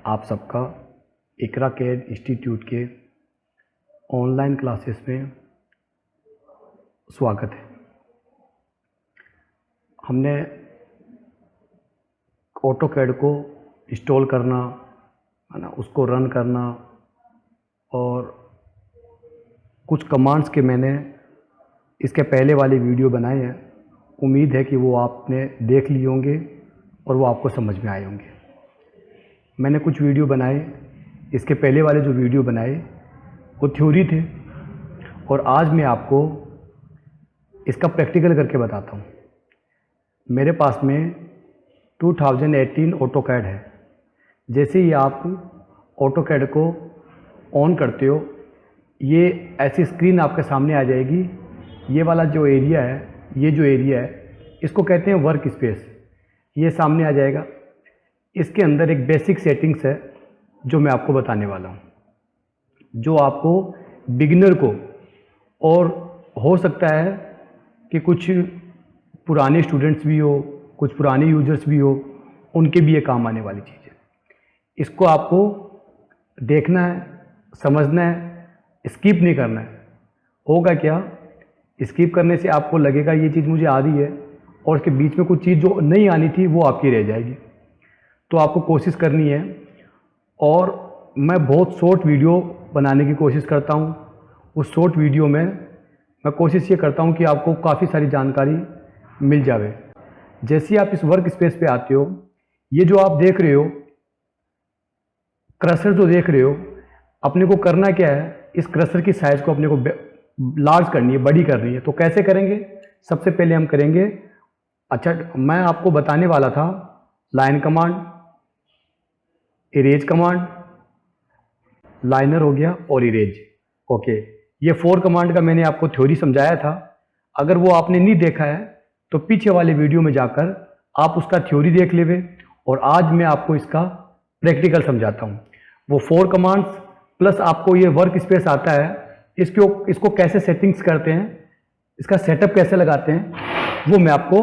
आप सबका इकरा care institute के ऑनलाइन क्लासेस में स्वागत है। हमने ऑटोकैड को इंस्टॉल करना है ना, उसको रन करना और कुछ कमांड्स के मैंने इसके पहले वाले वीडियो बनाए हैं। उम्मीद है कि वो आपने देख लिए होंगे और वो आपको समझ में आए होंगे। मैंने कुछ वीडियो बनाए, इसके पहले वाले जो वीडियो बनाए वो थ्योरी थे और आज मैं आपको इसका प्रैक्टिकल करके बताता हूँ। मेरे पास में 2018 ऑटोकैड है। जैसे ही आप ऑटोकैड को ऑन करते हो, ये ऐसी स्क्रीन आपके सामने आ जाएगी। ये वाला जो एरिया है, ये जो एरिया है, इसको कहते हैं वर्क स्पेस। ये सामने आ जाएगा। इसके अंदर एक बेसिक सेटिंग्स है जो मैं आपको बताने वाला हूँ, जो आपको बिगिनर को, और हो सकता है कि कुछ पुराने स्टूडेंट्स भी हो, कुछ पुराने यूजर्स भी हो, उनके भी ये काम आने वाली चीज़ है। इसको आपको देखना है, समझना है, स्किप नहीं करना है। होगा क्या, स्किप करने से आपको लगेगा ये चीज़ मुझे आ रही है और उसके बीच में कुछ चीज़ जो नहीं आनी थी वो आपकी रह जाएगी। तो आपको कोशिश करनी है, और मैं बहुत शॉर्ट वीडियो बनाने की कोशिश करता हूँ। उस शॉर्ट वीडियो में मैं कोशिश ये करता हूँ कि आपको काफ़ी सारी जानकारी मिल जावे। जैसे आप इस वर्क स्पेस पे आते हो, ये जो आप देख रहे हो, क्रशर जो देख रहे हो, अपने को करना क्या है, इस क्रशर की साइज़ को अपने को लार्ज करनी है, बड़ी करनी है। तो कैसे करेंगे? सबसे पहले हम करेंगे, मैं आपको बताने वाला था line command, erase command, liner हो गया और इरेज। ओके, ये 4 कमांड का मैंने आपको थ्योरी समझाया था। अगर वो आपने नहीं देखा है तो पीछे वाले वीडियो में जाकर आप उसका थ्योरी देख लेवे, और आज मैं आपको इसका प्रैक्टिकल समझाता हूँ। वो 4 कमांड्स प्लस आपको ये वर्क स्पेस आता है, इसको कैसे सेटिंग्स करते हैं, इसका सेटअप कैसे लगाते हैं, वो मैं आपको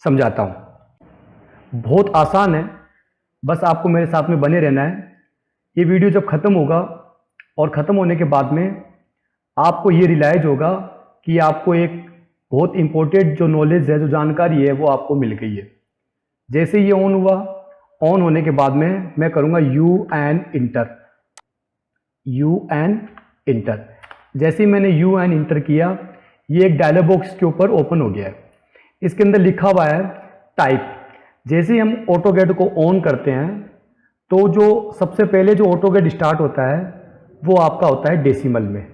समझाता हूँ। बहुत आसान है, बस आपको मेरे साथ में बने रहना है। ये वीडियो जब ख़त्म होगा और ख़त्म होने के बाद में आपको ये रियलाइज होगा कि आपको एक बहुत इम्पोर्टेंट जो नॉलेज है, जो जानकारी है, वो आपको मिल गई है। जैसे ये ऑन हुआ, ऑन होने के बाद में मैं करूँगा यू एन इंटर। जैसे ही मैंने यू एन इंटर किया, ये एक डायलॉग बॉक्स के ऊपर ओपन हो गया है। इसके अंदर लिखा हुआ है टाइप। जैसे ही हम ऑटोकैड को ऑन करते हैं तो जो सबसे पहले जो ऑटोकैड स्टार्ट होता है वो आपका होता है डेसिमल में।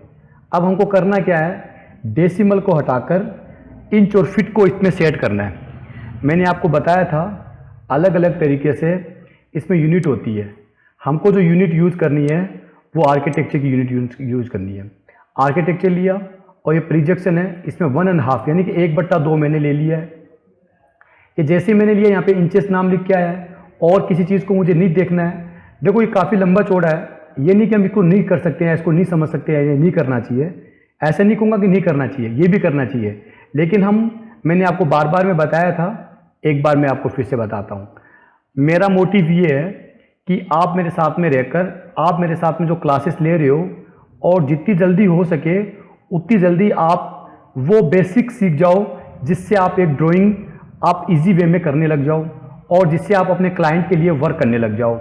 अब हमको करना क्या है, डेसिमल को हटाकर इंच और फीट को इसमें सेट करना है। मैंने आपको बताया था अलग अलग तरीके से इसमें यूनिट होती है। हमको जो यूनिट यूज़ करनी है वो आर्किटेक्चर की यूनिट यूज़ करनी है। आर्किटेक्चर लिया और ये प्रोजेक्शन है, इसमें 1.5 यानी कि 1/2 मैंने ले लिया है। कि जैसे मैंने लिया, यहाँ पे इंचेस नाम लिख के आया है, और किसी चीज़ को मुझे नहीं देखना है। देखो ये काफ़ी लंबा चौड़ा है, ये नहीं कि हम इसको नहीं कर सकते हैं, इसको नहीं समझ सकते हैं, ये नहीं करना चाहिए। ऐसा नहीं कहूँगा कि नहीं करना चाहिए, ये भी करना चाहिए। लेकिन मैंने आपको बार बार में बताया था, एक बार मैं आपको फिर से बताता हूँ। मेरा मोटिव ये है कि आप मेरे साथ में रहकर, आप मेरे साथ में जो क्लासेस ले रहे हो, और जितनी जल्दी हो सके उतनी जल्दी आप वो बेसिक सीख जाओ, जिससे आप एक ड्राइंग आप इजी वे में करने लग जाओ, और जिससे आप अपने क्लाइंट के लिए वर्क करने लग जाओ।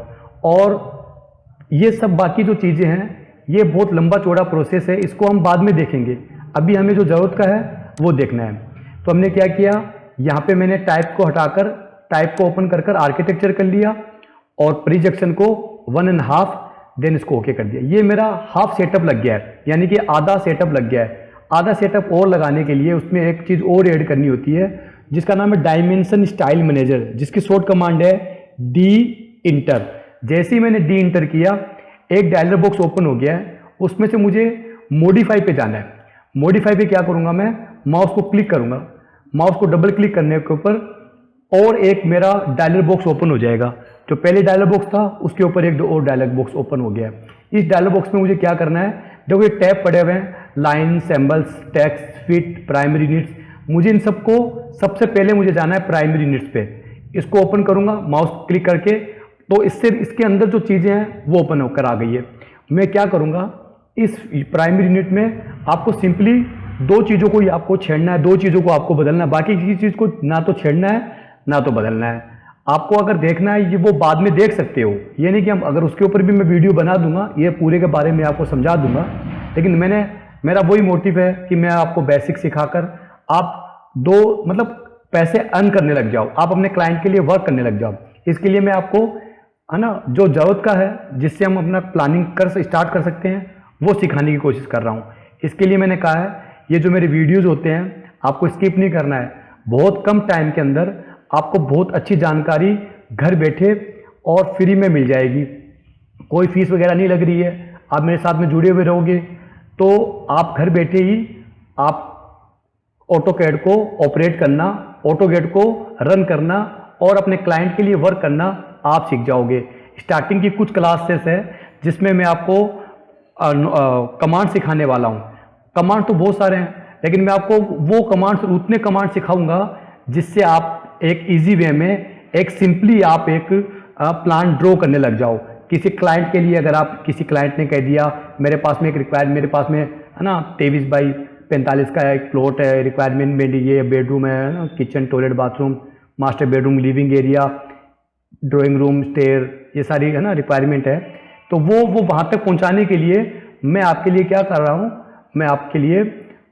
और ये सब बाकी जो चीज़ें हैं, ये बहुत लंबा चौड़ा प्रोसेस है, इसको हम बाद में देखेंगे। अभी हमें जो ज़रूरत का है वो देखना है। तो हमने क्या किया, यहाँ पे मैंने टाइप को हटाकर, टाइप को ओपन कर आर्किटेक्चर कर लिया, और प्रोजेक्शन को 1.5, देन इसको ओके कर दिया। ये मेरा हाफ सेटअप लग गया है, यानी कि आधा सेटअप लग गया है। आधा सेटअप और लगाने के लिए उसमें एक चीज़ और ऐड करनी होती है, जिसका नाम है डायमेंशन स्टाइल मैनेजर, जिसकी शॉर्ट कमांड है डी इंटर। जैसे ही मैंने डी इंटर किया, एक डायलॉग बॉक्स ओपन हो गया है। उसमें से मुझे मॉडिफाई पे जाना है। मॉडिफाई पे क्या करूंगा, मैं माउस को क्लिक करूंगा, माउस को डबल क्लिक करने के ऊपर और एक मेरा डायलॉग बॉक्स ओपन हो जाएगा। जो पहले डायलॉग बॉक्स था उसके ऊपर एक और डायलॉग बॉक्स ओपन हो गया है। इस डायलॉग बॉक्स में मुझे क्या करना है, देखो ये टैब पड़े हुए हैं, line, symbols, text, fit, primary units. मुझे इन सबको सबसे पहले मुझे जाना है प्राइमरी यूनिट्स पे। इसको ओपन करूंगा माउस क्लिक करके, तो इससे इसके अंदर जो चीज़ें हैं वो ओपन होकर आ गई है। मैं क्या करूँगा, इस प्राइमरी यूनिट में आपको सिंपली दो चीज़ों को ही आपको छेड़ना है, दो चीज़ों को आपको बदलना है, बाकी किसी चीज़ को ना तो छेड़ना है ना तो बदलना है। आपको अगर देखना है ये वो बाद में देख सकते हो, ये नहीं कि हम अगर उसके ऊपर भी मैं वीडियो बना दूंगा, ये पूरे के बारे में आपको समझा दूंगा, लेकिन मेरा वही मोटिव है कि मैं आपको बेसिक सिखाकर आप दो मतलब पैसे अर्न करने लग जाओ, आप अपने क्लाइंट के लिए वर्क करने लग जाओ। इसके लिए मैं आपको है ना जो ज़रूरत का है जिससे हम अपना प्लानिंग स्टार्ट कर सकते हैं वो सिखाने की कोशिश कर रहा हूँ। इसके लिए मैंने कहा है ये जो मेरे वीडियोज़ होते हैं आपको स्किप नहीं करना है, बहुत कम टाइम के अंदर आपको बहुत अच्छी जानकारी घर बैठे और फ्री में मिल जाएगी, कोई फीस वगैरह नहीं लग रही है। आप मेरे साथ में जुड़े हुए रहोगे तो आप घर बैठे ही आप ऑटोकैड को ऑपरेट करना, ऑटोकैड को रन करना और अपने क्लाइंट के लिए वर्क करना आप सीख जाओगे। स्टार्टिंग की कुछ क्लासेस है जिसमें मैं आपको कमांड सिखाने वाला हूँ। कमांड तो बहुत सारे हैं, लेकिन मैं आपको वो कमांड्स उतने कमांड सिखाऊंगा जिससे आप एक इजी वे में एक सिंपली आप एक प्लान ड्रॉ करने लग जाओ। किसी क्लाइंट के लिए अगर आप किसी क्लाइंट ने कह दिया मेरे पास में एक रिक्वायरमेंट, मेरे पास में है ना 23x45 का एक प्लॉट है, रिक्वायरमेंट में ये बेडरूम है ना, kitchen toilet bathroom master bedroom living area drawing room stair, ये सारी है ना रिक्वायरमेंट है, तो वो वहाँ तक पहुँचाने के लिए मैं आपके लिए क्या कर रहा हूँ, मैं आपके लिए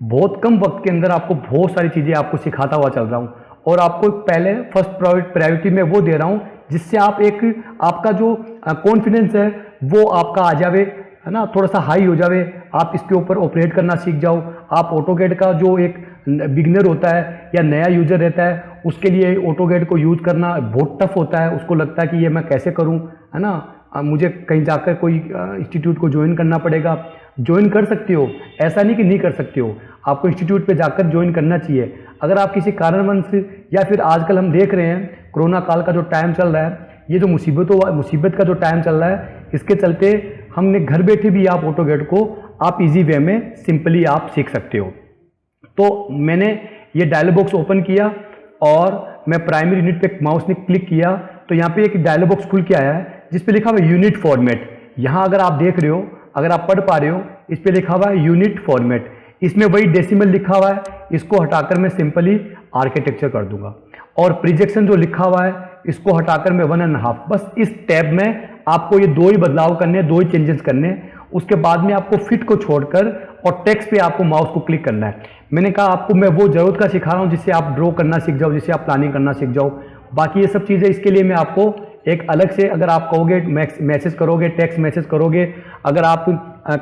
बहुत कम वक्त के अंदर आपको बहुत सारी चीज़ें आपको सिखाता हुआ चल रहा हूँ और आपको पहले फर्स्ट प्रायोरिटी में वो दे रहा हूँ जिससे आप एक आपका जो कॉन्फिडेंस है वो आपका आ जावे, है ना, थोड़ा सा हाई हो जावे, आप इसके ऊपर ऑपरेट करना सीख जाओ। आप ऑटोकैड का जो एक बिगनर होता है या नया यूजर रहता है उसके लिए ऑटोकैड को यूज करना बहुत टफ होता है, उसको लगता है कि ये मैं कैसे करूँ, है ना, मुझे कहीं जाकर कोई इंस्टीट्यूट को ज्वाइन करना पड़ेगा। ज्वाइन कर सकते हो, ऐसा नहीं कि नहीं कर सकते हो, आपको इंस्टीट्यूट पे जाकर ज्वाइन करना चाहिए। अगर आप किसी कारणवश या फिर आजकल हम देख रहे हैं कोरोना काल का जो टाइम चल रहा है, ये जो मुसीबत का जो टाइम चल रहा है, इसके चलते हमने घर बैठे भी आप ऑटोकैड को आप इजी वे में सिंपली आप सीख सकते हो। तो मैंने ये डायलॉग बॉक्स ओपन किया और मैं प्राइमरी यूनिट पे माउस ने क्लिक किया तो यहाँ पे एक डायलॉग बॉक्स खुल के आया है जिस पे लिखा हुआ है यूनिट फॉर्मेट। यहाँ अगर आप देख रहे हो, अगर आप पढ़ पा रहे हो, इस पे लिखा हुआ है यूनिट फॉर्मेट, इसमें वही डेसिमल लिखा हुआ है, इसको हटाकर मैं सिंपली आर्किटेक्चर कर दूंगा और प्रोजेक्शन जो लिखा हुआ है इसको हटाकर मैं 1.5, बस इस टैब में आपको ये दो ही बदलाव करने, दो ही चेंजेस करने। उसके बाद में आपको फिट को छोड़कर और टेक्स्ट पे आपको माउस को क्लिक करना है। मैंने कहा आपको मैं वो जरूरत का सिखा रहा हूँ जिससे आप ड्रॉ करना सीख जाओ, जिससे आप प्लानिंग करना सीख जाओ। बाकी ये सब चीज़ें इसके लिए मैं आपको एक अलग से, अगर आप कहोगे मैसेज करोगे, टेक्स्ट मैसेज करोगे, अगर आप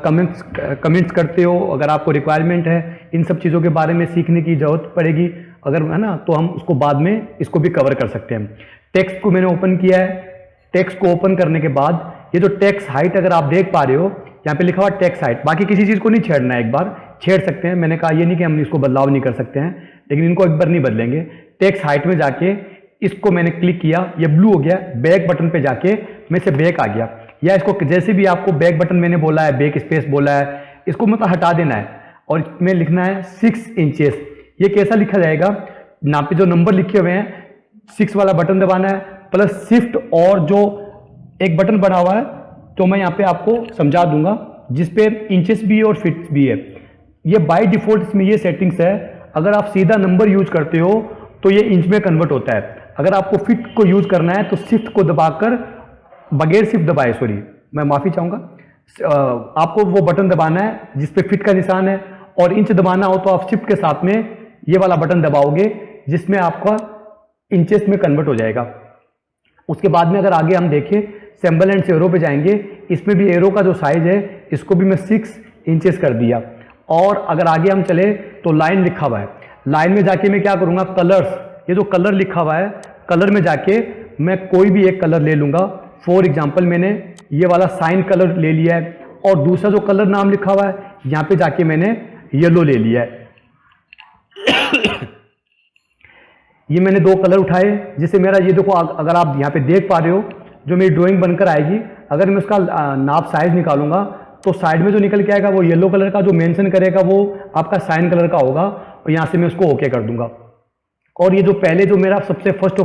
कमेंट्स करते हो, अगर आपको रिक्वायरमेंट है, इन सब चीज़ों के बारे में सीखने की जरूरत पड़ेगी अगर, है ना, तो हम उसको बाद में इसको भी कवर कर सकते हैं। टेक्स्ट को मैंने ओपन किया है। टेक्स्ट को ओपन करने के बाद ये जो टेक्स्ट हाइट अगर आप देख पा रहे हो, यहाँ पे लिखा हुआ टेक्स्ट हाइट, बाकी किसी चीज़ को नहीं छेड़ना है, एक बार छेड़ सकते हैं, मैंने कहा ये नहीं कि हम इसको बदलाव नहीं कर सकते हैं, लेकिन इनको एक बार नहीं बदलेंगे। टेक्स्ट हाइट में जाके इसको मैंने क्लिक किया, ये ब्लू हो गया, बैक बटन पे जाके मैं से बैक आ गया, या इसको जैसे भी आपको बैक बटन मैंने बोला है, बैक स्पेस बोला है, इसको मतलब हटा देना है और इसमें लिखना है 6 इंचेस। ये कैसा लिखा जाएगा, यहाँ पे जो नंबर लिखे हुए हैं 6 वाला बटन दबाना है प्लस शिफ्ट और जो एक बटन बना हुआ है तो मैं यहाँ पे आपको समझा दूंगा जिसपे इंचेस भी है और फिट भी है। ये बाय डिफॉल्ट इसमें ये सेटिंग्स है, अगर आप सीधा नंबर यूज करते हो तो ये इंच में कन्वर्ट होता है। अगर आपको फिट को यूज करना है तो शिफ्ट को दबाकर, बगैर शिफ्ट दबाए, सॉरी मैं माफी चाहूंगा, आपको वो बटन दबाना है जिसपे फिट का निशान है, और इंच दबाना हो तो आप शिफ्ट के साथ में ये वाला बटन दबाओगे जिसमें आपका इंचेस में कन्वर्ट हो जाएगा। उसके बाद में अगर आगे हम देखें सिंबल एंड एरो पे जाएंगे, इसमें भी एरो का जो साइज है इसको भी मैं 6 इंचेस कर दिया। और अगर आगे हम चले तो लाइन लिखा हुआ है, लाइन में जाके मैं क्या करूंगा, कलर्स, ये जो कलर लिखा हुआ है, कलर में जाके मैं कोई भी एक कलर ले लूंगा। फॉर एग्जांपल मैंने ये वाला साइन कलर ले लिया है, और दूसरा जो कलर नाम लिखा हुआ है यहाँ पे जाके मैंने येलो ले लिया है। ये मैंने 2 कलर उठाए जिससे मेरा, ये देखो अगर आप यहाँ पे देख पा रहे हो जो मेरी ड्राइंग बनकर आएगी, अगर मैं उसका नाप साइज निकालूंगा तो साइड में जो निकल के आएगा वो येलो कलर का, जो मेंशन करेगा वो आपका साइन कलर का होगा, और यहाँ से मैं उसको ओके कर दूंगा। और ये जो पहले जो मेरा सबसे फर्स्ट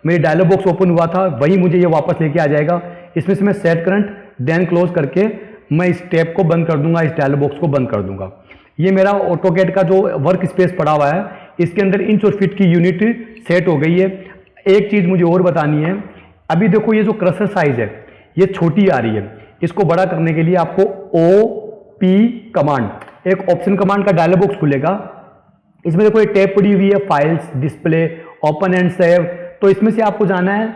मेरी डायलॉग बॉक्स ओपन हुआ था वही मुझे ये वापस लेके आ जाएगा। इसमें से मैं सेट करंट देन क्लोज करके मैं इस टैब को बंद कर दूंगा, इस डायलॉग बॉक्स को बंद कर दूंगा। ये मेरा ऑटोकैड का जो वर्क स्पेस पड़ा हुआ है, इसके अंदर इंच और फीट की यूनिट सेट हो गई है। एक चीज़ मुझे और बतानी है, अभी देखो ये जो क्रशर साइज है ये छोटी आ रही है, इसको बड़ा करने के लिए आपको OP कमांड, एक ऑप्शन कमांड का डायलॉग बॉक्स खुलेगा। इसमें देखो ये टैब पड़ी हुई है, files, display, open and save. तो इसमें से आपको जाना है,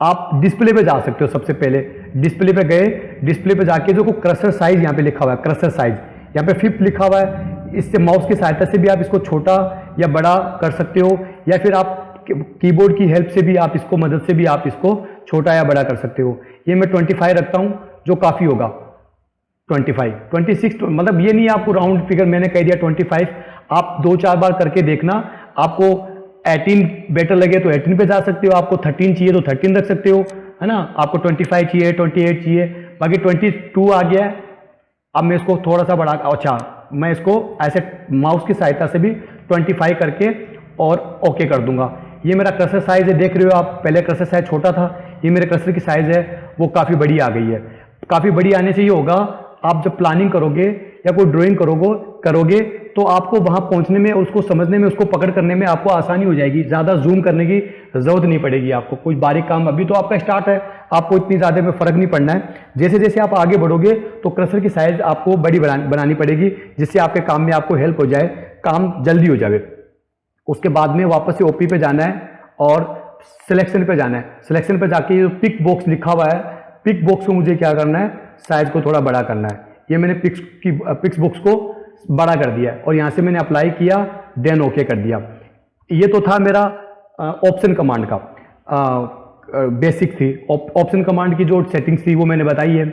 आप डिस्प्ले पे जा सकते हो। सबसे पहले डिस्प्ले पे गए, डिस्प्ले पे जाके देखो क्रशर साइज यहाँ पे लिखा हुआ है, क्रशर साइज यहाँ पे 5 लिखा हुआ है। इससे माउस की सहायता से भी आप इसको छोटा या बड़ा कर सकते हो, या फिर आप कीबोर्ड की हेल्प से भी आप इसको, मदद से भी आप इसको छोटा या बड़ा कर सकते हो। ये मैं 25 रखता हूँ, जो काफ़ी होगा 25, 26, मतलब ये नहीं आपको राउंड फिगर मैंने कह दिया 25। आप 2-4 बार करके देखना, आपको 18 बेटर लगे तो 18 पे जा सकते हो, आपको 13 चाहिए तो 13 रख सकते हो, है ना। आपको 25 चाहिए, 28 चाहिए, बाकी 22 आ गया है। अब मैं इसको थोड़ा सा बढ़ा, अच्छा मैं इसको ऐसे माउस की सहायता से भी 25 करके और ओके कर दूंगा। ये मेरा क्रशर साइज है, देख रहे हो आप, पहले क्रशर साइज छोटा था, ये मेरे क्रशर की साइज है वो काफ़ी बड़ी आ गई है। काफ़ी बड़ी आने से ये होगा, आप जब प्लानिंग करोगे या कोई ड्राइंग करोगे तो आपको वहाँ पहुँचने में, उसको समझने में, उसको पकड़ करने में आपको आसानी हो जाएगी। ज़्यादा जूम करने की जरूरत नहीं पड़ेगी आपको। कोई बारीक काम, अभी तो आपका स्टार्ट है, आपको इतनी ज़्यादा में फ़र्क नहीं पड़ना है। जैसे जैसे आप आगे बढ़ोगे तो क्रशर की साइज आपको बड़ी बनानी पड़ेगी, जिससे आपके काम में आपको हेल्प हो जाए, काम जल्दी हो जाए। उसके बाद में वापस से OP पे जाना है और सिलेक्शन पे जाना है। सिलेक्शन पे जाके ये पिक बॉक्स लिखा हुआ है, पिक बॉक्स को मुझे क्या करना है, साइज को थोड़ा बड़ा करना है। ये मैंने पिक्स बॉक्स को बड़ा कर दिया और यहाँ से मैंने अप्लाई किया, देन ओके कर दिया। ये तो था मेरा ऑप्शन कमांड का बेसिक थी। ऑप्शन कमांड की जो सेटिंग्स थी वो मैंने बताई है।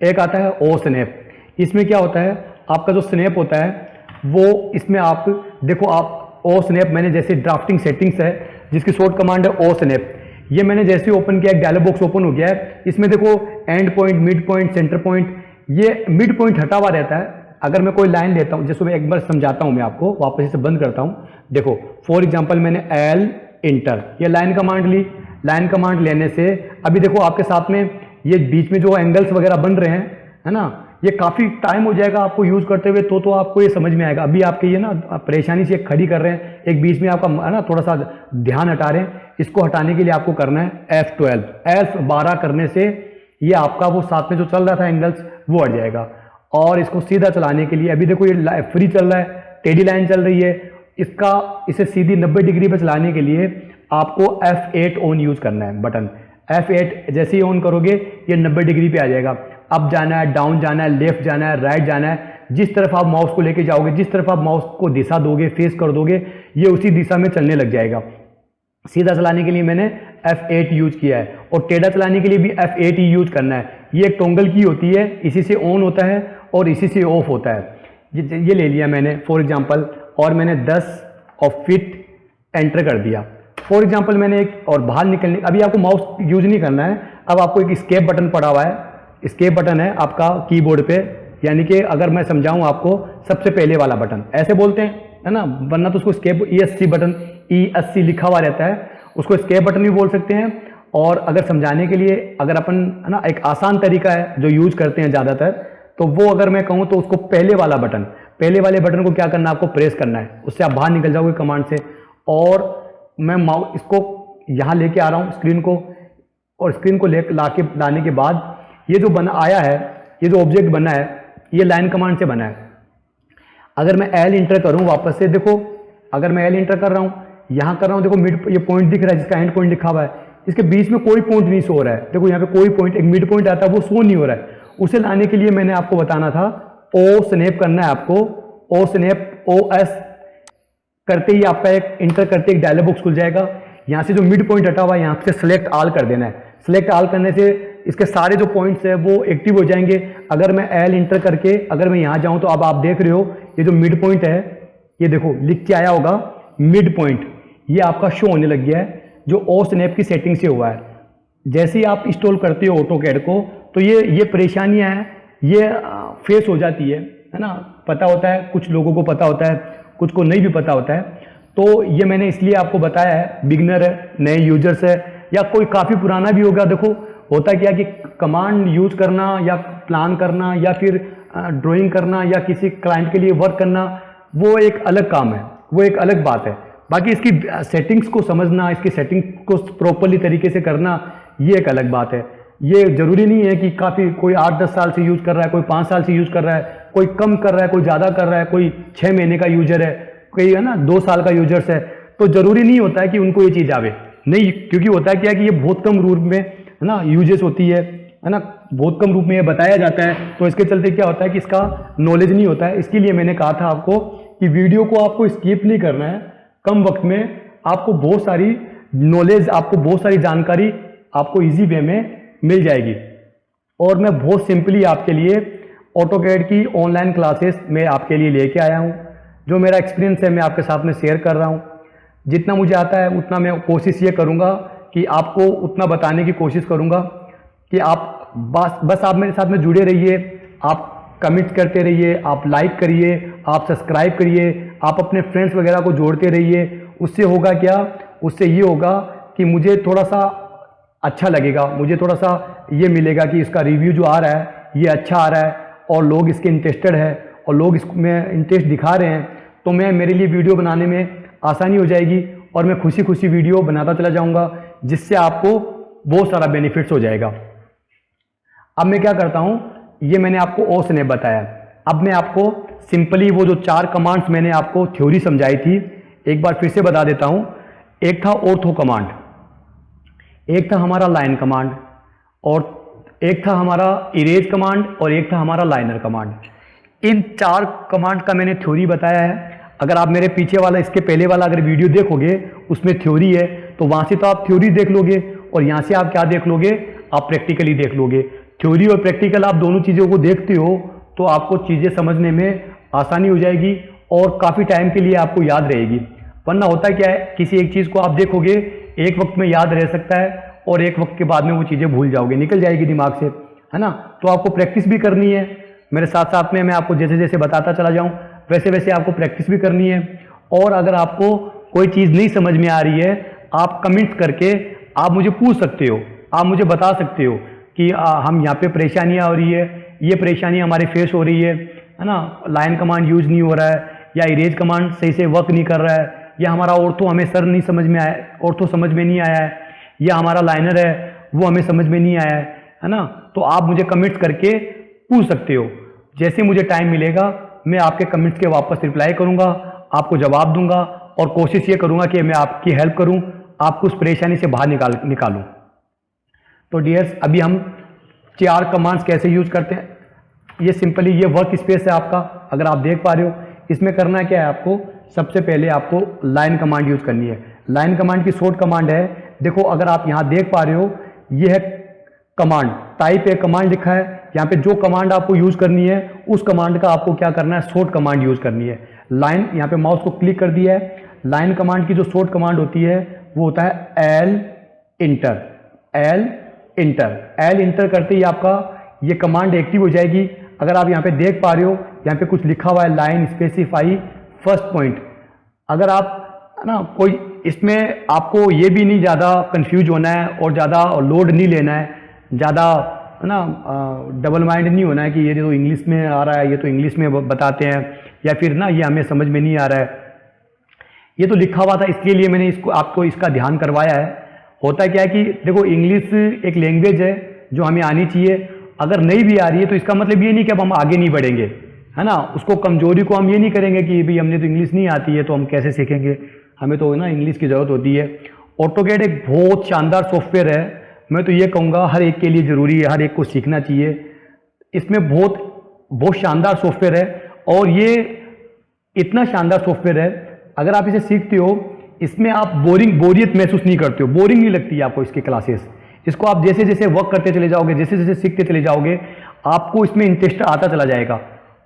एक आता है ओ स्नैप। इसमें क्या होता है, आपका जो स्नैप होता है वो, इसमें आप देखो, आप ओ स्नैप, मैंने जैसे ड्राफ्टिंग सेटिंग्स है जिसकी शॉर्ट कमांड है ओ स्नैप, ये मैंने जैसे ओपन किया, एक डायलॉग बॉक्स ओपन हो गया है। इसमें देखो and point, mid point, centre point, ये मिड पॉइंट हटा हुआ रहता है। अगर मैं कोई लाइन लेता हूँ, जैसे मैं एक बार समझाता हूँ, मैं आपको वापस इसे बंद करता हूँ। देखो फॉर एग्जांपल मैंने L इंटर, ये लाइन कमांड ली। लाइन कमांड लेने से अभी देखो आपके साथ में ये बीच में जो एंगल्स वगैरह बन रहे हैं, है ना, ये काफ़ी टाइम हो जाएगा आपको यूज़ करते हुए, तो आपको ये समझ में आएगा। अभी आपके ये ना परेशानी से एक खड़ी कर रहे हैं, एक बीच में आपका, है ना, थोड़ा सा ध्यान हटा रहे हैं। इसको हटाने के लिए आपको करना है F12। F12 करने से ये आपका वो साथ में जो चल रहा था एंगल्स वो हट जाएगा। और इसको सीधा चलाने के लिए अभी देखो ये फ्री चल रहा है, टेढ़ी लाइन चल रही है, इसे सीधी 90 डिग्री पर चलाने के लिए आपको F8 ऑन यूज करना है बटन। F8 जैसे ही ऑन करोगे ये 90 डिग्री पे आ जाएगा। अप जाना है, डाउन जाना है, लेफ्ट जाना है, राइट जाना है, जिस तरफ आप माउस को लेके जाओगे, जिस तरफ आप माउस को दिशा दोगे, फेस कर दोगे, ये उसी दिशा में चलने लग जाएगा। सीधा चलाने के लिए मैंने F8 यूज किया है और टेढ़ा चलाने के लिए भी F8 ही यूज करना है। ये एक टोंगल की होती है, इसी से ऑन होता है और इसी से ऑफ होता है। ये ले लिया मैंने फॉर एग्जांपल, और मैंने 10 और फिट एंटर कर दिया। फॉर एग्जांपल मैंने एक और बाहर निकलने, अभी आपको माउस यूज नहीं करना है, अब आपको एक एस्केप बटन पड़ा हुआ है। एस्केप बटन है आपका कीबोर्ड पे, यानी कि अगर मैं समझाऊं आपको, सबसे पहले वाला बटन ऐसे बोलते हैं, है ना, वरना तो उसको एस्केप ESC बटन, ESC लिखा हुआ रहता है, उसको एस्केप बटन भी बोल सकते हैं। और अगर समझाने के लिए, अगर अपन, है ना, एक आसान तरीका है जो यूज करते हैं ज़्यादातर, तो वो अगर मैं कहूँ तो उसको पहले वाला बटन, पहले वाले बटन को क्या करना है, आपको प्रेस करना है, उससे आप बाहर निकल जाओगे कमांड से। और मैं माउस इसको यहाँ लेके आ रहा हूँ स्क्रीन को, और स्क्रीन को लाने के बाद ये जो बना आया है, ये जो ऑब्जेक्ट बना है, ये लाइन कमांड से बना है। अगर मैं L इंटर करूँ वापस से, देखो अगर मैं L इंटर कर रहा हूँ, यहाँ कर रहा हूँ, देखो मिड, ये पॉइंट दिख रहा है जिसका एंड पॉइंट लिखा हुआ है, इसके बीच में कोई पॉइंट नहीं शो हो रहा है। देखो यहाँ पे कोई पॉइंट, एक मिड पॉइंट आता है, वो शो नहीं हो रहा है। उसे लाने के लिए मैंने आपको बताना था, O स्नैप करना है आपको। O स्नैप, OS करते ही आपका एक इंटर करते एक डायलॉग बॉक्स खुल जाएगा। यहाँ से जो मिड पॉइंट हटा हुआ है, यहाँ से सेलेक्ट ऑल कर देना है। सेलेक्ट ऑल करने से इसके सारे जो पॉइंट्स है वो एक्टिव हो जाएंगे। अगर मैं L इंटर करके अगर मैं यहाँ जाऊँ तो अब आप देख रहे हो ये जो मिड पॉइंट है, ये देखो लिख के आया होगा मिड पॉइंट, ये आपका शो होने लग गया है, जो O स्नैप की सेटिंग से हुआ है। जैसे ही आप इंस्टॉल करते हो ऑटोकैड को, तो ये परेशानियां हैं, ये फेस हो जाती है ना। पता होता है, कुछ लोगों को पता होता है, कुछ को नहीं भी पता होता है। तो ये मैंने इसलिए आपको बताया है, बिगनर है, नए यूजर्स है, या कोई काफ़ी पुराना भी होगा। देखो होता क्या कि कमांड यूज करना या प्लान करना या फिर ड्राइंग करना या किसी क्लाइंट के लिए वर्क करना, वो एक अलग काम है, वो एक अलग बात है। बाकी इसकी सेटिंग्स को समझना, इसकी सेटिंग को प्रॉपरली तरीके से करना, ये एक अलग बात है। ये जरूरी नहीं है कि काफ़ी कोई 8-10 साल से यूज कर रहा है, कोई 5 साल से यूज कर रहा है, कोई कम कर रहा है, कोई ज़्यादा कर रहा है, कोई 6 महीने का यूजर है, कोई है ना 2 साल का यूजर्स है, तो जरूरी नहीं होता है कि उनको ये चीज़ आवे नहीं, क्योंकि होता है क्या कि ये बहुत कम रूप में है ना यूजेस होती है ना, बहुत कम रूप में ये बताया जाता है, तो इसके चलते क्या होता है कि इसका नॉलेज नहीं होता है। इसके लिए मैंने कहा था आपको कि वीडियो को आपको स्किप नहीं करना है, कम वक्त में आपको बहुत सारी नॉलेज, आपको बहुत सारी जानकारी आपको इजी वे में मिल जाएगी। और मैं बहुत सिंपली आपके लिए ऑटोकैड की ऑनलाइन क्लासेस मैं आपके लिए लेके आया हूँ। जो मेरा एक्सपीरियंस है मैं आपके साथ में शेयर कर रहा हूँ। जितना मुझे आता है उतना मैं कोशिश ये करूँगा कि आपको उतना बताने की कोशिश करूँगा कि आप बस आप मेरे साथ में जुड़े रहिए, आप कमेंट करते रहिए, आप लाइक करिए, आप सब्सक्राइब करिए, आप अपने फ्रेंड्स वगैरह को जोड़ते रहिए। उससे होगा क्या, उससे ये होगा कि मुझे थोड़ा सा अच्छा लगेगा, मुझे थोड़ा सा ये मिलेगा कि इसका रिव्यू जो आ रहा है ये अच्छा आ रहा है और लोग इसके इंटरेस्टेड है और लोग इसमें इंटरेस्ट दिखा रहे हैं, तो मैं मेरे लिए वीडियो बनाने में आसानी हो जाएगी और मैं खुशी खुशी वीडियो बनाता चला जाऊंगा, जिससे आपको बहुत सारा बेनिफिट्स हो जाएगा। अब मैं क्या करता हूं, ये मैंने आपको ओ से नहीं बताया, अब मैं आपको सिंपली वो जो 4 कमांड्स मैंने आपको थ्योरी समझाई थी एक बार फिर से बता देता हूं। एक था ऑर्थो कमांड, एक था हमारा लाइन कमांड, और एक था हमारा इरेज कमांड, और एक था हमारा लाइनर कमांड। इन 4 कमांड का मैंने थ्योरी बताया है। अगर आप मेरे पीछे वाला, इसके पहले वाला अगर वीडियो देखोगे उसमें थ्योरी है, तो वहां से तो आप थ्योरी देख लोगे और यहां से आप क्या देख लोगे, आप प्रैक्टिकली देख लोगे। थ्योरी और प्रैक्टिकल आप दोनों चीज़ों को देखते हो तो आपको चीज़ें समझने में आसानी हो जाएगी और काफ़ी टाइम के लिए आपको याद रहेगी। वरना होता क्या है, किसी एक चीज़ को आप देखोगे एक वक्त में याद रह सकता है और एक वक्त के बाद में वो चीज़ें भूल जाओगे, निकल जाएगी दिमाग से, है ना। तो आपको प्रैक्टिस भी करनी है, मेरे साथ साथ में मैं आपको जैसे जैसे बताता चला जाऊँ वैसे वैसे आपको प्रैक्टिस भी करनी है। और अगर आपको कोई चीज़ नहीं समझ में आ रही है, आप कमेंट करके आप मुझे पूछ सकते हो, आप मुझे बता सकते हो कि हम यहाँ पे परेशानियाँ हो रही है, ये परेशानियाँ हमारी फेस हो रही है ना, लाइन कमांड यूज नहीं हो रहा है, या इरेज कमांड सही से वर्क नहीं कर रहा है, या हमारा ऑर्थो हमें सर नहीं समझ में आया, ऑर्थो समझ में नहीं आया है, या हमारा लाइनर है वो हमें समझ में नहीं आया है ना। तो आप मुझे कमेंट्स करके पूछ सकते हो। जैसे मुझे टाइम मिलेगा मैं आपके कमेंट्स के वापस रिप्लाई करूँगा, आपको जवाब दूंगा और कोशिश ये करूँगा कि मैं आपकी हेल्प करूँ, आपको उस परेशानी से बाहर निकालूँ। तो डियर्स, अभी हम 4 कमांड्स कैसे यूज करते हैं, ये सिंपली ये वर्क स्पेस है आपका, अगर आप देख पा रहे हो। इसमें करना क्या है, आपको सबसे पहले आपको लाइन कमांड यूज करनी है। लाइन कमांड की शॉर्ट कमांड है, देखो अगर आप यहाँ देख पा रहे हो ये है कमांड, टाइप ए कमांड लिखा है, यहाँ पे जो कमांड आपको यूज करनी है उस कमांड का आपको क्या करना है, शॉर्ट कमांड यूज करनी है। लाइन, यहाँ पे माउस को क्लिक कर दिया है, लाइन कमांड की जो शॉर्ट कमांड होती है वो होता है एल इंटर। एल इंटर करते ही आपका ये कमांड एक्टिव हो जाएगी। अगर आप यहाँ पे देख पा रहे हो, यहाँ पे कुछ लिखा हुआ है लाइन स्पेसिफाई फर्स्ट पॉइंट। अगर आप ना कोई इसमें आपको ये भी नहीं ज़्यादा कंफ्यूज होना है और ज़्यादा लोड नहीं लेना है, ज़्यादा ना डबल माइंड नहीं होना है कि ये तो इंग्लिश में आ रहा है, ये तो इंग्लिश में बताते हैं, या फिर ना ये हमें समझ में नहीं आ रहा है। ये तो लिखा हुआ था, इसके लिए मैंने इसको आपको इसका ध्यान करवाया है। होता क्या है कि देखो इंग्लिश एक लैंग्वेज है जो हमें आनी चाहिए, अगर नहीं भी आ रही है तो इसका मतलब ये नहीं कि अब हम आगे नहीं बढ़ेंगे, है ना। उसको कमजोरी को हम ये नहीं करेंगे कि भाई हमने तो इंग्लिश नहीं आती है तो हम कैसे सीखेंगे, हमें तो ना इंग्लिश की ज़रूरत होती है। ऑटोकैड एक बहुत शानदार सॉफ्टवेयर है, मैं तो ये कहूँगा हर एक के लिए ज़रूरी है, हर एक को सीखना चाहिए। इसमें बहुत शानदार सॉफ्टवेयर है और ये इतना शानदार सॉफ्टवेयर है, अगर आप इसे सीखते हो इसमें आप बोरियत महसूस नहीं करते हो, बोरिंग नहीं लगती है आपको इसकी क्लासेस। इसको आप जैसे जैसे वर्क करते चले जाओगे, जैसे जैसे सीखते चले जाओगे, आपको इसमें इंटरेस्ट आता चला जाएगा।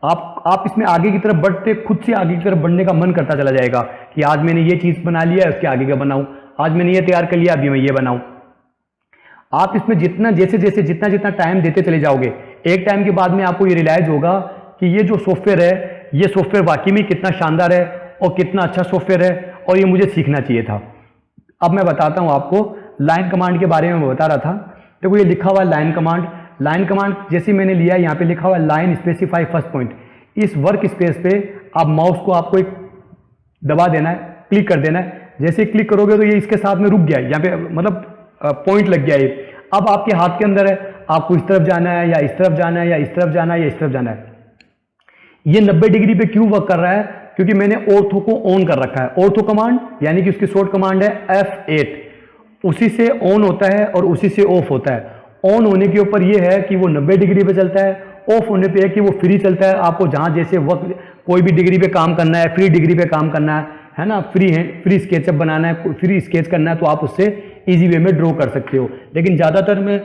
आप इसमें आगे की तरफ बढ़ते, खुद से आगे की तरफ बढ़ने का मन करता चला जाएगा कि आज मैंने ये चीज़ बना लिया है, उसके आगे का बनाऊं, आज मैंने ये तैयार कर लिया, अभी मैं ये बनाऊं। आप इसमें जितना टाइम देते चले जाओगे, एक टाइम के बाद में आपको ये रियलाइज होगा कि ये जो सॉफ्टवेयर है, ये सॉफ्टवेयर वाकई में कितना शानदार है और कितना अच्छा सॉफ्टवेयर है और ये मुझे सीखना चाहिए था। अब मैं बताता हूँ आपको लाइन कमांड के बारे में मैं बता रहा था। देखो ये लिखा हुआ है लाइन कमांड। लाइन कमांड जैसे मैंने लिया, यहाँ पे लिखा हुआ है लाइन स्पेसिफाई फर्स्ट पॉइंट। इस वर्क स्पेस पे आप माउस को आपको एक दबा देना है, क्लिक कर देना है। जैसे क्लिक करोगे तो ये इसके साथ में रुक गया है, यहाँ पे मतलब पॉइंट लग गया है। अब आपके हाथ के अंदर है, आपको इस तरफ जाना है या इस तरफ जाना है या इस तरफ जाना है या इस तरफ जाना है। ये 90 डिग्री पे क्यों वर्क कर रहा है? क्योंकि मैंने ऑर्थो को ऑन कर रखा है। ऑर्थो कमांड यानी कि उसकी शॉर्ट कमांड है F8, उसी से ऑन होता है और उसी से ऑफ होता है। ऑन होने के ऊपर ये है कि वो 90 डिग्री पे चलता है, ऑफ होने पे है कि वो फ्री चलता है। आपको जहां जैसे वक्त कोई भी डिग्री पे काम करना है, फ्री डिग्री पे काम करना है ना, फ्री स्केचअप बनाना है, फ्री स्केच करना है, तो आप उससे इजी वे में ड्रॉ कर सकते हो। लेकिन ज़्यादातर में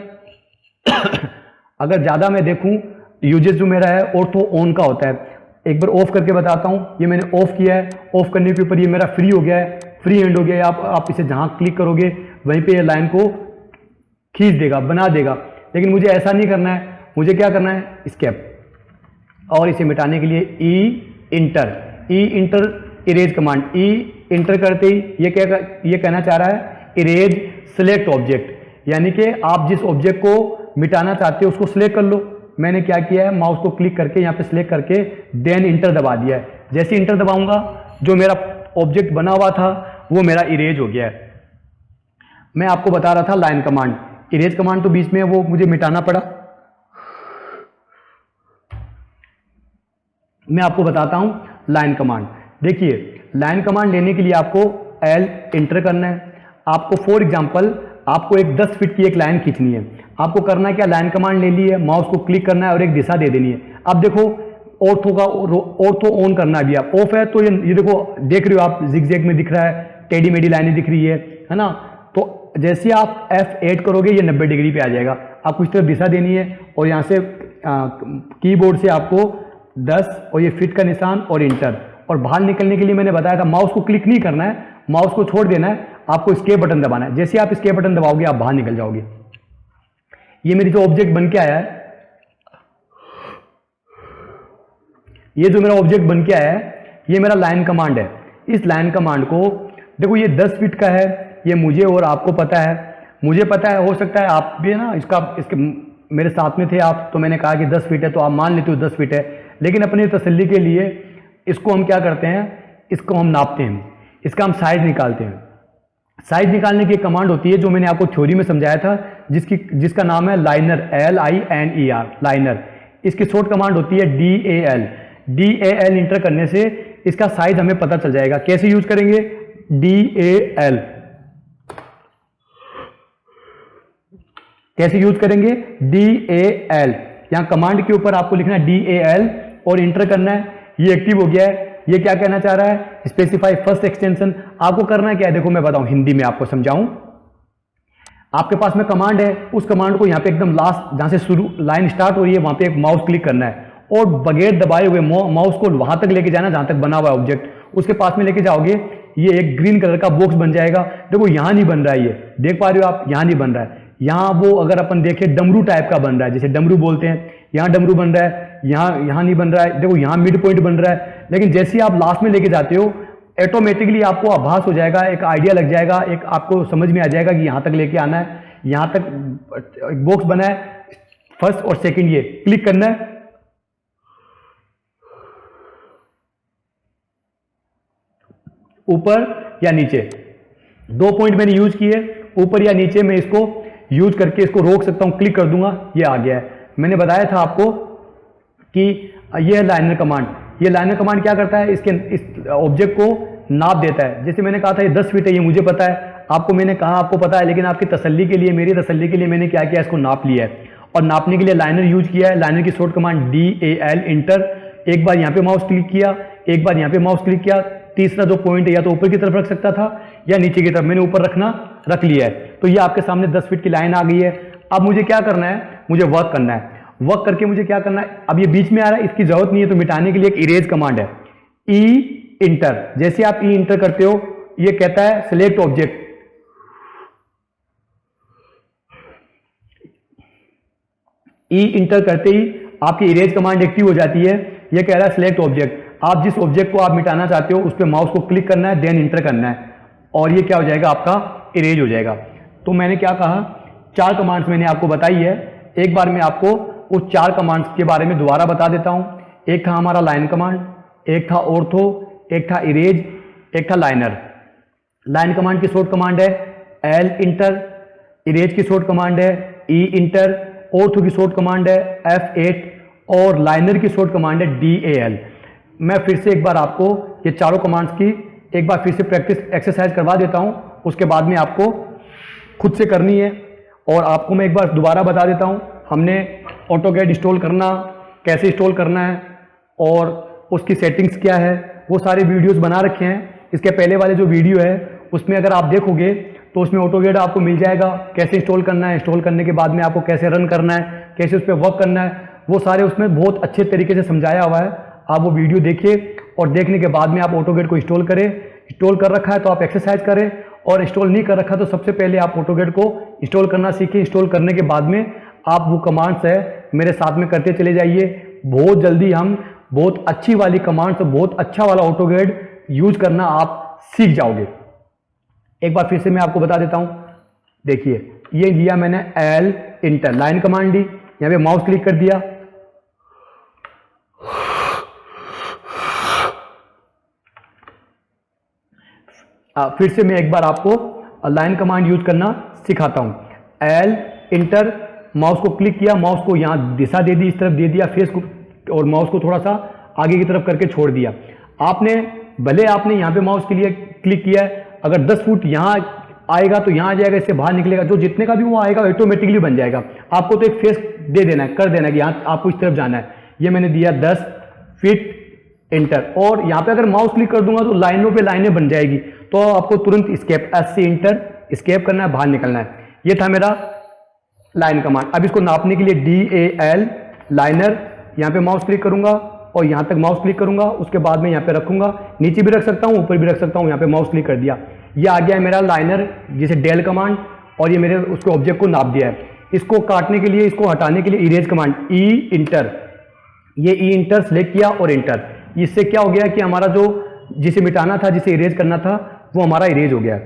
अगर ज़्यादा मैं देखूं, यूजेस जो मेरा है ऑर्थो ऑन का होता है। एक बार ऑफ करके बताता हूं। ये मैंने ऑफ किया है, ऑफ करने के ऊपर ये मेरा फ्री हो गया है, फ्री हैंड हो गया है। आप इसे जहां क्लिक करोगे वहीं पे ये लाइन को खींच देगा, बना देगा। लेकिन मुझे ऐसा नहीं करना है, मुझे क्या करना है, एस्केप। और इसे मिटाने के लिए ई इंटर इरेज कमांड। ई इंटर करते ही ये कहना चाह रहा है इरेज सिलेक्ट ऑब्जेक्ट, यानी कि आप जिस ऑब्जेक्ट को मिटाना चाहते हो उसको सिलेक्ट कर लो। मैंने क्या किया है, माउस को क्लिक करके यहाँ पे सिलेक्ट करके देन इंटर दबा दिया है। जैसे इंटर दबाऊंगा जो मेरा ऑब्जेक्ट बना हुआ था वो मेरा इरेज हो गया है। मैं आपको बता रहा था लाइन कमांड, इरेज कमांड तो बीच में वो मुझे मिटाना पड़ा। मैं आपको बताता हूं लाइन कमांड। देखिए लाइन कमांड लेने के लिए आपको L इंटर करना है। आपको फॉर एग्जांपल आपको एक 10 फीट की एक लाइन खींचनी है। आपको करना क्या, लाइन कमांड ले ली है, माउस को क्लिक करना है और एक दिशा दे देनी है। अब देखो ऑर्थो ऑन करना है, अभी आप ऑफ है तो ये देखो, देख रहे हो आप, जिगजैग में दिख रहा है, टेढ़ी मेढ़ी लाइनें दिख रही है ना। तो जैसे आप F8 करोगे ये 90 डिग्री पे आ जाएगा। आपको इस तरफ दिशा देनी है और यहाँ से कीबोर्ड से आपको 10 और ये फिट का निशान और इंटर। और बाहर निकलने के लिए मैंने बताया था माउस को क्लिक नहीं करना है, माउस को छोड़ देना है, आपको एस्केप बटन दबाना है। जैसे आप एस्केप बटन दबाओगे आप बाहर निकल जाओगे। ये मेरी जो ऑब्जेक्ट बन के आया है, ये जो मेरा ऑब्जेक्ट बन के आया है ये मेरा लाइन कमांड है। इस लाइन कमांड को देखो, ये 10 फीट का है, ये मुझे और आपको पता है, मुझे पता है, हो सकता है आप भी ना इसके मेरे साथ में थे आप, तो मैंने कहा कि 10 फीट है तो आप मान लेते हो 10 फीट है। लेकिन अपनी तसल्ली के लिए इसको हम क्या करते हैं, इसको हम नापते हैं, इसका हम साइज निकालते हैं। साइज निकालने की एक कमांड होती है जो मैंने आपको थ्योरी में समझाया था, जिसका नाम है लाइनर, LINER, लाइनर। इसकी शॉर्ट कमांड होती है DAL इंटर करने से इसका साइज हमें पता चल जाएगा। कैसे यूज करेंगे, DAL कैसे यूज करेंगे, DAL। यहां कमांड के ऊपर आपको लिखना है DAL और इंटर करना है। ये एक्टिव हो गया है। ये क्या कहना चाह रहा है, स्पेसिफाई फर्स्ट एक्सटेंशन। आपको करना क्या है, देखो मैं बताऊं, हिंदी में आपको समझाऊं। आपके पास में कमांड है, उस कमांड को यहां पे एकदम लास्ट जहां से शुरू लाइन स्टार्ट हो रही है वहां पे एक माउस क्लिक करना है और बगैर दबाए हुए माउस को वहां तक लेके जाना जहां तक बना हुआ है ऑब्जेक्ट, उसके पास में लेके जाओगे, ये एक ग्रीन कलर का बॉक्स बन जाएगा। देखो यहां नहीं बन रहा है, ये देख पा रहे हो आप, यहां नहीं बन रहा है। यहां वो अगर अपन देखें डमरू टाइप का बन रहा है, जैसे डमरू बोलते हैं, यहां डमरू बन रहा है, यहां नहीं बन रहा है। देखो यहां मिड पॉइंट बन रहा है। लेकिन जैसे आप लास्ट में लेके जाते हो ऑटोमेटिकली आपको आभास हो जाएगा, एक आइडिया लग जाएगा, एक आपको समझ में आ जाएगा कि यहां तक लेके आना है। यहां तक एक बॉक्स बना है, फर्स्ट और सेकंड, ये क्लिक करना है। ऊपर या नीचे, 2 पॉइंट मैंने यूज किए, ऊपर या नीचे। मैं इसको यूज करके इसको रोक सकता हूं, क्लिक कर दूंगा, ये आ गया है। मैंने बताया था आपको कि ये है लाइनर कमांड। ये लाइनर कमांड क्या करता है, इस ऑब्जेक्ट को नाप देता है। जैसे मैंने कहा था ये 10 फीट है, ये मुझे पता है, आपको मैंने कहा आपको पता है, लेकिन आपकी तसल्ली के लिए, मेरी तसल्ली के लिए मैंने क्या किया, इसको नाप लिया है। और नापने के लिए लाइनर यूज किया है। लाइनर की शॉर्ट कमांड DAL इंटर। एक बार यहां पे माउस क्लिक किया, एक बार यहां पे माउस क्लिक किया। तीसरा जो पॉइंट है या तो ऊपर की तरफ रख सकता था या नीचे की तरफ, मैंने ऊपर रख लिया है। तो ये आपके सामने 10 फीट की लाइन आ गई है। अब मुझे क्या करना है, मुझे वर्क करना है। वर्क करके मुझे क्या करना है, अब ये बीच में आ रहा है, इसकी जरूरत नहीं है, तो मिटाने के लिए एक इरेज कमांड है, E इंटर। जैसे आप E इंटर करते हो, ये कहता है सिलेक्ट ऑब्जेक्ट। E इंटर करते ही आपकी इरेज कमांड एक्टिव हो जाती है। ये कह रहा है सिलेक्ट ऑब्जेक्ट। आप जिस ऑब्जेक्ट को आप मिटाना चाहते हो उस पर माउस को क्लिक करना है, देन इंटर करना है, और ये क्या हो जाएगा, आपका इरेज हो जाएगा। तो मैंने क्या कहा, 4 कमांड्स मैंने आपको बताई है। एक बार मैं आपको उस 4 कमांड्स के बारे में दोबारा बता देता हूं। एक था हमारा लाइन कमांड, एक था ऑर्थो, एक था इरेज, एक था लाइनर। लाइन कमांड की शॉर्ट कमांड है एल इंटर, इरेज की शॉर्ट कमांड है ई इंटर, ऑर्थो की शॉर्ट कमांड है F8 और लाइनर की शॉर्ट कमांड है DAL। मैं फिर से एक बार आपको ये चारों कमांड्स की एक बार फिर से प्रैक्टिस एक्सरसाइज करवा देता हूं, उसके बाद में आपको खुद से करनी है। और आपको मैं एक बार दोबारा बता देता हूं, हमने ऑटोकैड इंस्टॉल करना, कैसे इंस्टॉल करना है और उसकी सेटिंग्स क्या है, वो सारे वीडियोस बना रखे हैं। इसके पहले वाले जो वीडियो है उसमें अगर आप देखोगे तो उसमें ऑटोकैड आपको मिल जाएगा, कैसे इंस्टॉल करना है, इंस्टॉल करने के बाद में आपको कैसे रन करना है, कैसे उस पर वर्क करना है, वो सारे उसमें बहुत अच्छे तरीके से समझाया हुआ है। आप वो वीडियो देखिए और देखने के बाद में आप ऑटोकैड को इंस्टॉल करें। इंस्टॉल कर रखा है तो आप एक्सरसाइज करें, और इंस्टॉल नहीं कर रखा तो सबसे पहले आप ऑटोकैड को इंस्टॉल करना सीखें। इंस्टॉल करने के बाद में आप वो कमांड्स है मेरे साथ में करते चले जाइए। बहुत जल्दी हम बहुत अच्छी वाली कमांड्स, बहुत अच्छा वाला ऑटोकैड यूज करना आप सीख जाओगे। एक बार फिर से मैं आपको बता देता हूं, देखिए ये लिया मैंने एल इंटर, लाइन कमांड ली, यहां पे माउस क्लिक कर दिया, फिर से मैं एक बार आपको लाइन कमांड यूज करना सिखाता हूं। एल इंटर, माउस को क्लिक किया, माउस को यहां दिशा दे दी, इस तरफ दे दिया फेस को, और माउस को थोड़ा सा आगे की तरफ करके छोड़ दिया। आपने भले आपने यहां पे माउस के लिए क्लिक किया है, अगर 10 फुट यहां आएगा तो यहां आ जाएगा, इससे बाहर निकलेगा, जो जितने का भी वो आएगा ऑटोमेटिकली बन जाएगा। आपको तो एक फेस दे देना है, कर देना है कि यहां आपको इस तरफ जाना है। ये मैंने दिया 10 फीट इंटर, और यहां पे अगर माउस क्लिक कर दूंगा तो लाइनों पे लाइनें बन जाएगी, तो आपको तुरंत स्केप, एस से इंटर, स्केप करना है, बाहर निकलना है। ये था मेरा लाइन कमांड। अब इसको नापने के लिए DAL लाइनर, यहां पे माउस क्लिक करूंगा और यहां तक माउस क्लिक करूंगा, उसके बाद में यहां पे रखूंगा, नीचे भी रख सकता हूं, ऊपर भी रख सकता हूं। यहां पे माउस क्लिक कर दिया, ये आ गया है मेरा लाइनर, जिसे डेल कमांड, और ये मेरे उसके ऑब्जेक्ट को नाप दिया है। इसको काटने के लिए, इसको हटाने के लिए इरेज कमांड ई इंटर, ये ई इंटर सेलेक्ट किया और इंटर। इससे क्या हो गया कि हमारा जो जिसे मिटाना था, जिसे इरेज करना था, वो हमारा इरेज हो गया।